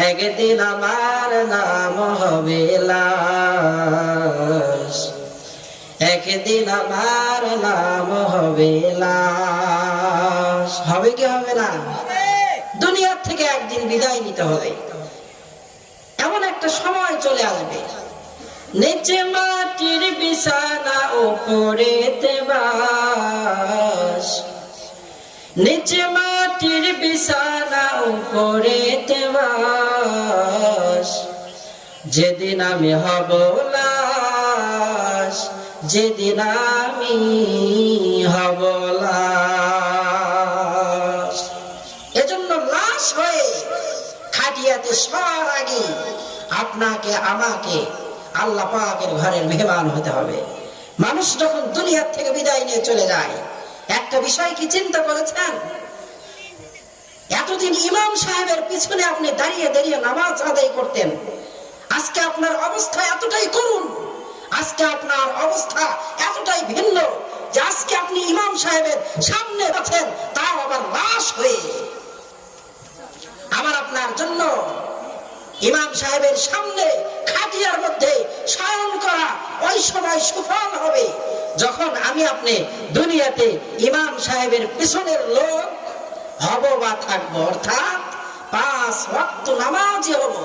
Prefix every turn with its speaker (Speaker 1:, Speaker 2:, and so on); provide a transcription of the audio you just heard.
Speaker 1: একদিন আমার নাম হবে লাশ, একদিন আমার নাম হবে লাশ। হবে কি হবে না? দুনিয়ার থেকে একদিন বিদায় নিতে হবে। এমন একটা সময় চলে আসবে, নিচে মাটির বিছানা উপরেতে বাস, নিচে মাটির বিছানা উপরেতে বাস। যেদিন আমি হব লাশ, যেদিন আমি হব লাশ। এজন্য লাশ হয়ে খাটিয়াতে সবার আগে আপনাকে আমাকে আল্লাহ পাকের ঘরের মেহমান হতে হবে। মানুষ যখন দুনিয়ার থেকে বিদায় নিয়ে চলে যায়, একটা বিষয় কি চিন্তা করেছেন? এতদিন ইমাম সাহেবের পিছনে আপনি দাঁড়িয়ে দাঁড়িয়ে নামাজ আদায় করতেন, আজকে আপনার অবস্থা এতটাই করুণ, আজকে আপনার অবস্থা এতটাই ভিন্ন যে আজকে আপনি ইমাম সাহেবের সামনে আছেন, তাও আবার লাশ হয়ে। আমার আপনার জন্য ইমাম সাহেবের সামনে খাটিয়ার মধ্যে শয়ন করা ওই সময় সুফল হবে যখন আমি আপনি দুনিয়াতে ইমাম সাহেবের পিছনের লোক হব বা থাকবো, অর্থাৎ 5 ওয়াক্ত নামাজি হব।